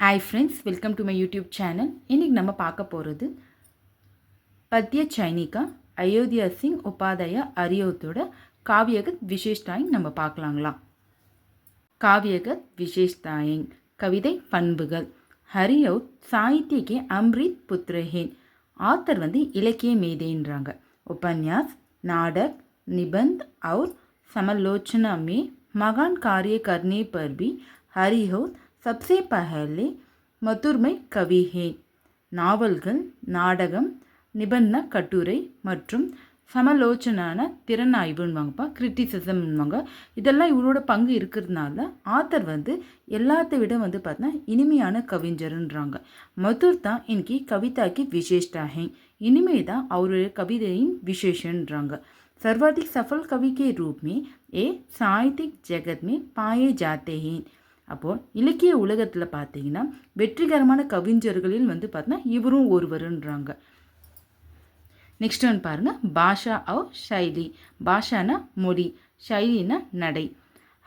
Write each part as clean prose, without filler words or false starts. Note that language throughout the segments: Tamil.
Hi friends, welcome to my YouTube channel. இன்றைக்கி நம்ம பார்க்க போகிறது பத்ய சைனிகா அயோத்தியா சிங் உபாத்யாயா அரியோத்தோட காவியகத் விசேஷ்தாயிங் நம்ம பார்க்கலாங்களா. காவியகத் விசேஷ்தாயிங் கவிதை பண்புகள். ஹரியோத் சாகித்யக்கே அம்ரித் புத்ரஹேன். ஆத்தர் இலக்கிய மேதைன்றாங்க. உபன்யாஸ், नाटक, निबंध और समालोचना में महान कार्य करने पर भी हरिहोत सबसे पहले மதுர்மை கவி ஹே. நாவல்கள், நாடகம், நிபந்தன கட்டுரை மற்றும் சமலோச்சனான திறனாய்வுன்னுவாங்கப்பா, கிரிட்டிசிசம்வாங்க. இதெல்லாம் இவரோட பங்கு இருக்கிறதுனால ஆத்தர் எல்லாத்த விட பார்த்தா இனிமையான கவிஞருன்றாங்க. மதுர் தான் இன்னைக்கு கவிதாக்கு விசேஷ்டா ஹே. இனிமை தான் அவருடைய கவிதையின் விசேஷன்றாங்க. सर्वाधिक सफल कवि के रूप में ये साहित्यिक जगत में पाए जाते हैं. அப்போது இலக்கிய உலகத்தில் பார்த்தீங்கன்னா வெற்றிகரமான கவிஞர்களில் பார்த்தீங்கன்னா இவரும் ஒருவருன்றாங்க. நெக்ஸ்ட் ஒன் பாருங்கள், பாஷா और शैली. பாஷானா மொழி, शैलीனா நடை.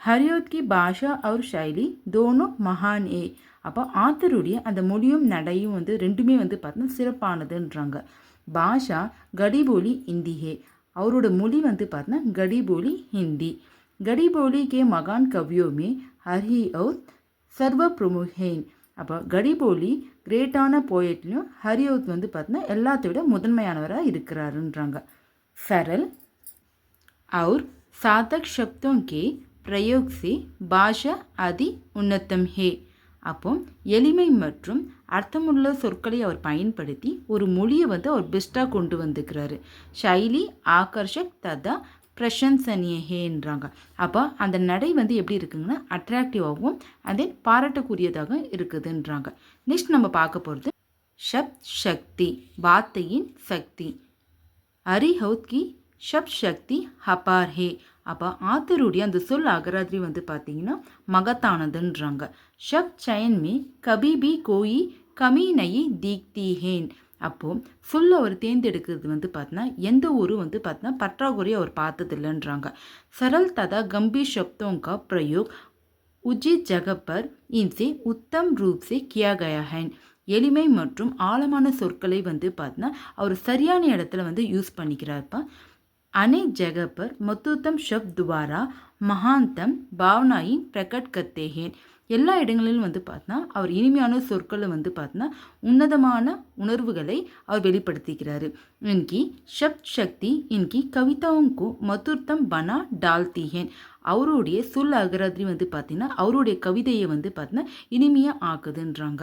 ஹரியோத் கி பாஷா और शैली दोनों महान है. அப்போ ஆத்தருடைய அந்த மொழியும் நடையும் ரெண்டுமே பார்த்தீங்கன்னா சிறப்பானதுன்றாங்க. பாஷா கடிபோலி ஹிந்தி ஹே. அவரோட மொழி பார்த்தீங்கன்னா கடிபோலி ஹிந்தி. गढ़ीबोली के महान कवियों में हरियोत सर्व प्रमुख हैं. அப்போ கடிபோலி கிரேட்டான போயட்லையும் ஹரியோத் பார்த்தீங்கன்னா எல்லாத்த விட முதன்மையானவராக இருக்கிறாருன்றாங்க. सरल और सार्थक शब्दों के प्रयोग से भाषा अति उन्नतम है. அப்போ எளிமை மற்றும் அர்த்தமுள்ள சொற்களை அவர் பயன்படுத்தி ஒரு மொழியை அவர் பெஸ்ட்டாக கொண்டு வந்துக்கிறாரு. ஷைலி ஆகர்ஷக் ததா பிரசன்சனியேன்றாங்க. அப்போ அந்த நடை எப்படி இருக்குங்கன்னா அட்ராக்டிவாகவும் அதே பாராட்டக்கூடியதாக இருக்குதுன்றாங்க. நெக்ஸ்ட் நம்ம பார்க்க போகிறது ஷப்த் சக்தி, வார்த்தையின் சக்தி. ஹரிஹௌத் கி ஷப்த் சக்தி ஹபார் ஹே. அப்போ ஆத்தருடைய அந்த சொல் அகராதிரி பார்த்தீங்கன்னா மகத்தானதுன்றாங்க. ஷப்த் சயன் மே கபி பி கோயி கமி நயி தீக்தி ஹேன். அப்போது சொல்ல அவர் தேர்ந்தெடுக்கிறது பார்த்தீங்கன்னா எந்த ஒரு பார்த்தீங்கன்னா பற்றாக்குறையை அவர் பார்த்ததில்லைன்றாங்க. सरल तथा गंभीर शब्दों का प्रयोग उचित जगह पर इनसे उत्तम रूप से किया गया है. எளிமை மற்றும் ஆழமான சொற்களை பார்த்தீங்கன்னா அவர் சரியான இடத்துல யூஸ் பண்ணிக்கிறார்ப்பா. अनेक जगह पर मत्तम शब्द द्वारा महानतम भावनाई प्रकट करते हैं. எல்லா இடங்களிலும் பார்த்தா அவர் இனிமையான சொற்களை பார்த்தா உன்னதமான உணர்வுகளை அவர் வெளிப்படுத்திக்கிறாரு. இன்கி ஷப்த் சக்தி இன்கி கவிதாவுக்கு மதுர்த்தம் பனா டால்தி ஹேன். அவருடைய சொல் அகராதிரி பார்த்தீங்கன்னா அவருடைய கவிதையை பார்த்தீங்கன்னா இனிமையாக ஆக்குதுன்றாங்க.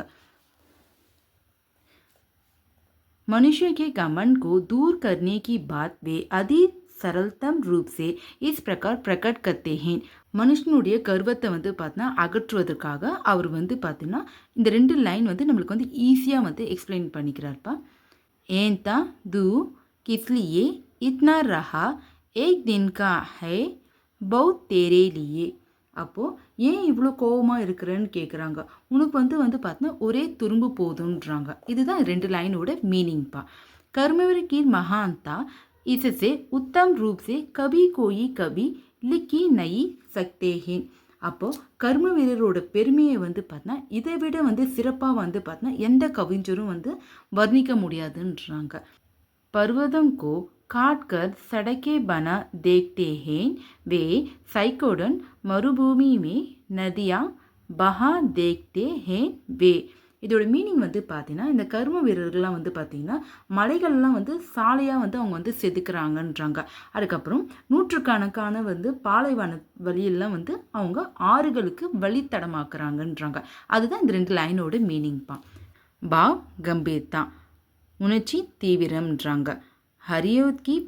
मनुष्य के घमंड को दूर करने की बात वे अधिक सरलतम रूप से इस प्रकार प्रकट करते हैं. மனுஷனுடைய கர்வத்தை பார்த்தீங்கன்னா அகற்றுவதற்காக அவர் பார்த்தீங்கன்னா இந்த ரெண்டு லைன் நம்மளுக்கு ஈஸியாக எக்ஸ்பிளைன் பண்ணிக்கிறார்ப்பா. ஏன்தா தூ கிஸ்லியே இத்னா ரஹா ஏக் தின் கா ஹே பௌத் தேரே லியே. அப்போது ஏன் இவ்வளோ கோபமாக இருக்கிறேன்னு கேட்குறாங்க. உனக்கு பார்த்தீங்கன்னா ஒரே துரும்பு போதுன்றாங்க. இதுதான் ரெண்டு லைனோட மீனிங்ப்பா. கர்மவர் கி மகான்தா इससे उत्तम रूप से कभी कोई कभी लिखी नहीं सकते हैं. அப்போது கர்ம வீரரோட பெருமையை பார்த்தா இதை விட சிறப்பாக பார்த்தா எந்த கவிஞரும் வர்ணிக்க முடியாதுன்றாங்க. पर्वतों को काट कर सड़कें बना देखते हैं वे साइकोडन मरुभूमि में नदियाँ बहा देखते हैं वे. இதோட மீனிங் பார்த்தீங்கன்னா இந்த கர்ம வீரர்கள்லாம் பார்த்தீங்கன்னா மலைகள்லாம் சாலையாக அவங்க செதுக்குறாங்கன்றாங்க. அதுக்கப்புறம் நூற்றுக்கணக்கான பாலைவன வழியெல்லாம் அவங்க ஆறுகளுக்கு வழித்தடமாக்குறாங்கன்றாங்க. அதுதான் இந்த ரெண்டு லைனோட மீனிங்ப்பா. பாவ் கம்பீர் தான் உணர்ச்சி தீவிரம்ன்றாங்க. ஹரியோத் கி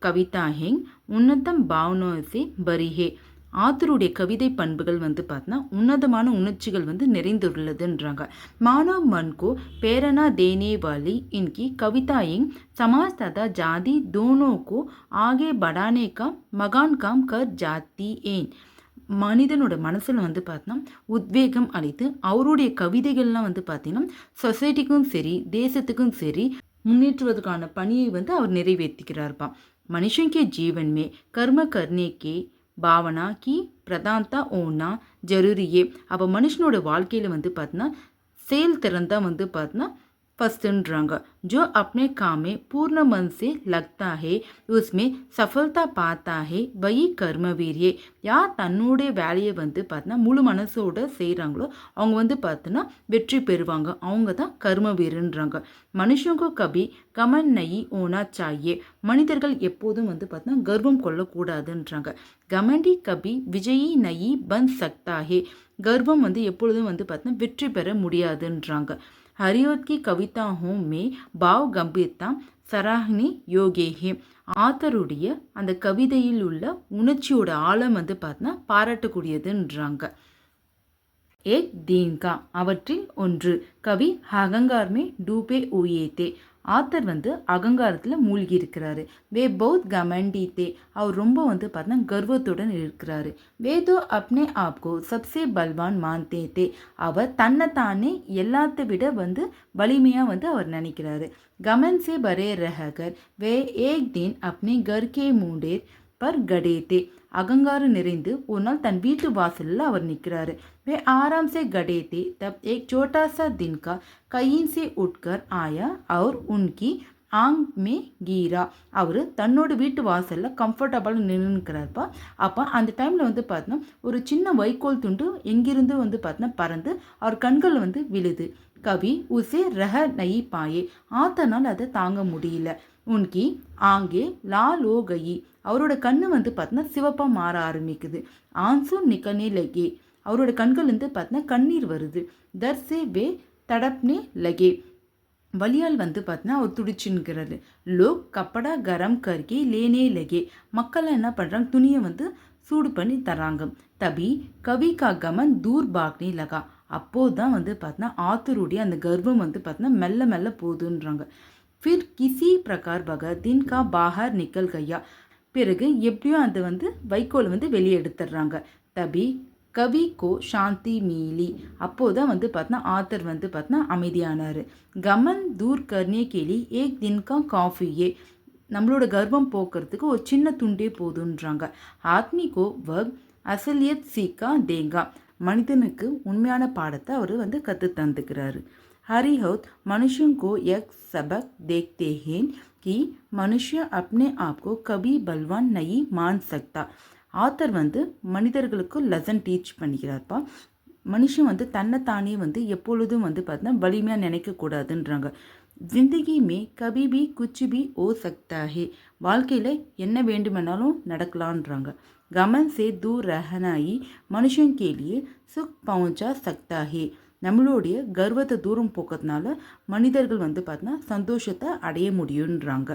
கவிதா ஹேங் உன்னதம் பாவனோ சே பரி ஹே. ஆத்தருடைய கவிதை பண்புகள் பார்த்தீங்கன்னா உன்னதமான உணர்ச்சிகள் நிறைந்துள்ளதுன்றாங்க. மானவ் மன் கோ பேரணா தேனே வாலி இன்கி கவிதாயிங் சமாஜ் ததா ஜாதி தோனோ கோ ஆகே படானே கா மகான் காம் கர் ஜாத்தி ஏன். மனிதனோட மனசில் பார்த்தீங்கன்னா உத்வேகம் அளித்து அவருடைய கவிதைகள்லாம் பார்த்தீங்கன்னா சொசைட்டிக்கும் சரி தேசத்துக்கும் சரி முன்னேற்றுவதற்கான பணியை அவர் நிறைவேற்றிக்கிறார்ப்பா. மனுஷன் கே ஜீவன் மே கர்ம கர்னே கே பாவனா கி பிரதான்தா ஓனா ஜரூரியே. அப்போ மனுஷனோட வாழ்க்கையில் பார்த்தீங்கன்னா செயல்திறன் தான் வந்து பார்த்தீங்கன்னா फर्स्टன்றாங்க जो अपने काम में पूर्ण मन से लगता है उसमें सफलता पाता है वही कर्मवीर है யார் தன்னுடைய வேலையை வந்து பார்த்தீங்கன்னா முழு மனசோட செய்கிறாங்களோ அவங்க வந்து பார்த்தீங்கன்னா வெற்றி பெறுவாங்க அவங்க தான் கர்ம வீரன்றாங்க மனுஷங்க கபி கமன் நயி ஓனா சாயே மனிதர்கள் எப்போதும் வந்து பார்த்தீங்கன்னா கர்வம் கொள்ளக்கூடாதுன்றாங்க கமண்டி கபி விஜயி நயி பன் சக்தாஹே கர்வம் வந்து எப்பொழுதும் வந்து பார்த்தீங்கன்னா வெற்றி பெற முடியாதுன்றாங்க हरिवत की कविताओं में भाव गंभीरता சராஹினி யோகேஹே ஆத்தருடைய அந்த கவிதையில் உள்ள உணர்ச்சியோட ஆழம் வந்து பார்த்தீங்கன்னா பாராட்டக்கூடியதுன்றாங்க एक दिन का அவற்றில் ஒன்று கவி அகங்கார் மே டூபே உயேதே ஆத்தர் வந்து அகங்காரத்தில் மூழ்கி இருக்கிறாரு வே பௌத் கமண்டி தே அவர் ரொம்ப வந்து பார்த்தீங்கன்னா கர்வத்துடன் இருக்கிறாரு வேதோ அப்னே ஆப்கோ சப்சே பல்வான் மான்தே தே அவர் தன்னைத்தானே எல்லாத்தை விட வந்து வலிமையாக வந்து அவர் நினைக்கிறாரு கமன் சே பரே ரஹகர் வே ஏக் தின் அப்னே கர் கே மூண்டேர் பர் கடேத்தே அகங்காரம் நிறைந்து ஒரு நாள் தன் வீட்டு வாசலில் அவர் நிற்கிறாரு वे आराम से गड़े थे तब एक छोटा सा दिन का कहीं से उठकर आया और उनकी ஆங் மே கீரா அவர் தன்னோட வீட்டு வாசலில் கம்ஃபர்டபுளாக நின்றுக்கிறார்ப்பா அப்போ அந்த டைமில் வந்து பார்த்தோன்னா ஒரு சின்ன வைக்கோல் துண்டு எங்கிருந்து வந்து பார்த்தோன்னா பறந்து அவர் கண்கள் வந்து விழுது கவி உசே ரஹ நயி பாயே ஆத்தனால் அதை தாங்க முடியல உன்கி ஆங்கே லா லோ கயி அவரோட கண்ணு வந்து பார்த்தோன்னா சிவப்பாக மாற ஆரம்பிக்குது ஆன்சு நிக்கனே லகே அவரோட கண்கள் வந்து பார்த்தீங்கன்னா கண்ணீர் வருது தர்சே வே தடப்னே லகே வலியால் வந்து பார்த்தீங்கன்னா அவர் துடிச்சுன்னுக்கிறாரு லோக் கப்படா கரம் கர்கே லேனே லகே மக்கள் என்ன பண்ணுறாங்க துணியை வந்து சூடு பண்ணி தராங்க தபி கவி கா கமன் தூர் பாக்னே லகா அப்போது தான் வந்து பார்த்தீங்கன்னா ஆத்தருடைய அந்த கர்வம் வந்து பார்த்தீங்கன்னா மெல்ல மெல்ல போகுதுன்றாங்க ஃபிர் கிசி பிரகார் பக தின் கா பாகர் நிக்கல் கையா பிறகு எப்படியும் அது வந்து வைக்கோல் வந்து வெளியே எடுத்துடுறாங்க தபி கவி கோ சாந்தி மீலி அப்போதான் வந்து பார்த்தா ஆத்தர் வந்து பார்த்தா அமைதியானார் கமன் தூர் கர்னே கேலி ஏக் தின்கா காஃபியே நம்மளோட கர்ப்பம் போக்குறதுக்கு ஒரு சின்ன துண்டே போதுன்றாங்க ஆத்மிகோ வக் அசலியத் சீக்கா தேங்கா மனிதனுக்கு உண்மையான பாடத்தை அவர் வந்து கற்று தந்துக்கிறாரு ஹரிஹவுத் மனுஷங்கோ எக் சபக் தேக்தே ஹேன் कि मनुष्य अपने आप को कभी बलवान नहीं मान सकता ஆத்தர் வந்து மனிதர்களுக்கு லெசன் டீச் பண்ணிக்கிறார்ப்பா மனுஷன் வந்து தன்னைத்தானே வந்து எப்பொழுதும் வந்து பார்த்தீங்கன்னா வலிமையாக நினைக்கக்கூடாதுன்றாங்க ஜிந்தகி மே கபி பி குச் பி ஓ சக்தா ஹே வாழ்க்கையில் என்ன வேண்டுமென்னாலும் நடக்கலான்றாங்க கமன் சே தூர் ரஹனாயி மனுஷன் கேலியே சுக் பவுஞ்சா சக்தா ஹே நம்மளுடைய கர்வத்தை தூரம் போக்கிறதுனால மனிதர்கள் வந்து பார்த்தீங்கன்னா சந்தோஷத்தை அடைய முடியுன்றாங்க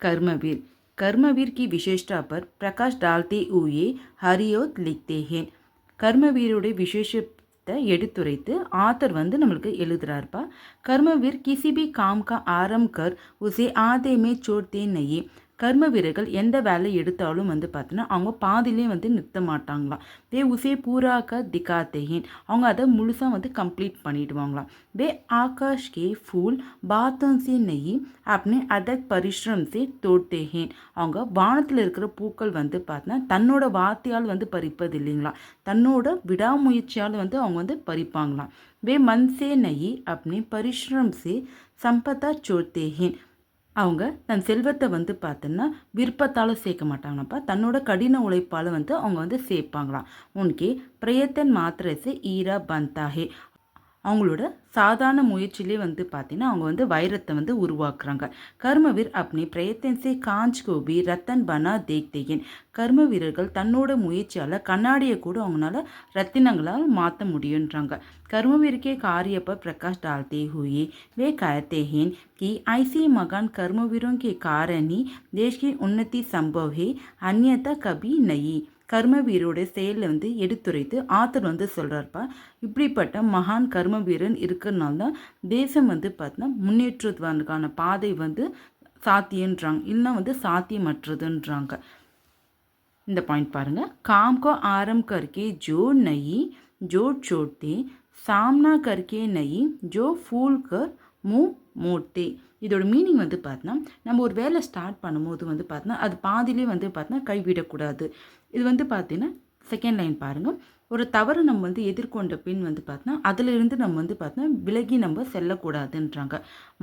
கர்மவீர் कर्मवीर की विशेषता पर प्रकाश डालते हुए हरियोत लिखते हैं कर्मवीरुடைய विशेषத்தை எடுத்துரைத்து ஆத்தர் வந்து நம்மளுக்கு எழுதுறாருப்பா कर्मवीर किसी भी काम का आरंभ कर उसे आधे में छोड़ते नहीं கர்ம வீரர்கள் எந்த வேலை எடுத்தாலும் வந்து பார்த்தீங்கன்னா அவங்க பாதிலே வந்து நிறுத்த மாட்டாங்களாம் வே உசே பூராக்க திகாத்தேன் அவங்க அதை முழுசாக வந்து கம்ப்ளீட் பண்ணிடுவாங்களாம் வே ஆகாஷ் கே ஃபூல் பாத்தம் சே நெய் அப்படின்னு அதக் பரிஸ்ரம் சே தோட்டே ஹேன் அவங்க வானத்தில் இருக்கிற பூக்கள் வந்து பார்த்தீங்கன்னா தன்னோட வார்த்தையால் வந்து பறிப்பது இல்லைங்களா தன்னோட விடாமுயற்சியால் வந்து அவங்க வந்து பறிப்பாங்களாம் வே மன் சே நெய் அப்படின்னு பரிஸ்ரம் சே சம்பத்தா சோத்தே ஹேன் அவங்க தன் செல்வத்தை வந்து பார்த்தோன்னா விருப்பத்தால் சேர்க்க மாட்டாங்களாப்பா தன்னோட கடின உழைப்பால் வந்து அவங்க வந்து சேர்ப்பாங்களாம் உனக்கே பிரயத்தன் மாத்திரசே ஈரா பந்தாஹே அவங்களோட சாதாரண முயற்சியிலே வந்து பார்த்தீங்கன்னா அவங்க வந்து வைரத்தை வந்து உருவாக்குறாங்க கர்மவீர் அப்படி பிரயத்தன்சே காஞ்ச் கோபி ரத்தன் பனா தேக்தேயன் கர்ம வீரர்கள் தன்னோட முயற்சியால் கண்ணாடியை கூட அவங்களால ரத்தினங்களால் மாற்ற முடியுன்றாங்க कर्मवीर के कार्य पर प्रकाश डालते हुए वे कहते हैं कि ऐसे महान कर्मवीरों के कारण ही देश की उन्नति संभव है अन्यथा कभी नहीं கர்மவீரோட செயலில் வந்து எடுத்துரைத்து ஆத்தர் வந்து சொல்கிறார்ப்பா இப்படிப்பட்ட மகான் கர்மவீரன் இருக்கிறனால தான் தேசம் வந்து பார்த்தீங்கன்னா முன்னேற்றத்துக்கான பாதை வந்து சாத்தியன்றாங்க இல்லைன்னா வந்து சாத்தியமற்றதுன்றாங்க இந்த பாயிண்ட் பாருங்கள் काम को आरंभ करके जो नहीं जो छोड़ते सामना करके नहीं जो फूल कर मुँह मोड़ते இதோட மீனிங் வந்து பார்த்தோன்னா நம்ம ஒரு வேலை ஸ்டார்ட் பண்ணும்போது வந்து பார்த்தோன்னா அது பாதிலே வந்து பார்த்தோன்னா கைவிடக்கூடாது இது வந்து பார்த்தீங்கன்னா செகண்ட் லைன் பாருங்கள் ஒரு தவறு நம்ம வந்து எதிர்கொண்ட பின் வந்து பார்த்தோன்னா அதிலிருந்து நம்ம வந்து பார்த்தோன்னா விலகி நம்ம செல்லக்கூடாதுன்றாங்க.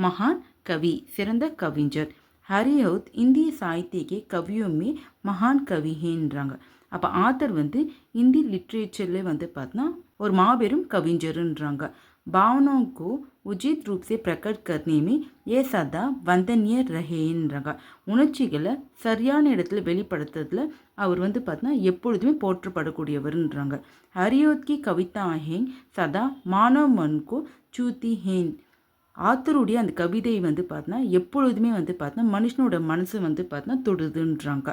மகான் கவி, சிறந்த கவிஞர். ஹரிஹவுத் இந்திய சாகித்ய கவியுமே மகான் கவிஹேன்றாங்க. அப்போ ஆத்தர் வந்து இந்தி லிட்ரேச்சர்ல வந்து பார்த்தோன்னா ஒரு மாபெரும் கவிஞருன்றாங்க. भावनाओं को उचित रूप से प्रकट करने में ये सदा वंदनीय रहेன்றாங்க. உணர்ச்சிகளை சரியான இடத்துல வெளிப்படுத்துறதுல அவர் வந்து பார்த்தா எப்பொழுதுமே போற்றப்படக்கூடியவர்ன்றாங்க. ஹரியோத் கி கவிதா ஹேன் சதா மானவ மன் கோ சூத்தி ஹேன். ஆத்தருடைய அந்த கவிதை வந்து பார்த்தா எப்பொழுதுமே வந்து பார்த்தா மனுஷனோட மனசு வந்து பார்த்தா தொடுதுன்றாங்க.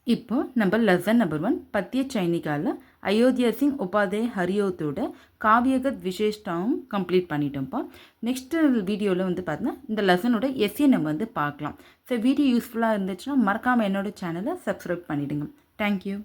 இப்போ நம்ம லெசன் நம்பர் 1 பத்திய சைனிகாவில் அயோத்தியா சிங் உபாத்யாய ஹரியோத்தோட காவியகத் விசேஷ்டாவும் கம்ப்ளீட் பண்ணிட்டோம்ப்பா. நெக்ஸ்ட் வீடியோவில் வந்து பார்த்தீங்கன்னா இந்த லெசனோட எஸ்ஏ நம்ம வந்து பார்க்கலாம். ஸோ வீடியோ யூஸ்ஃபுல்லாக இருந்துச்சுன்னா மறக்காமல் என்னோட சேனலை சப்ஸ்கிரைப் பண்ணிவிடுங்க. தேங்க்யூ.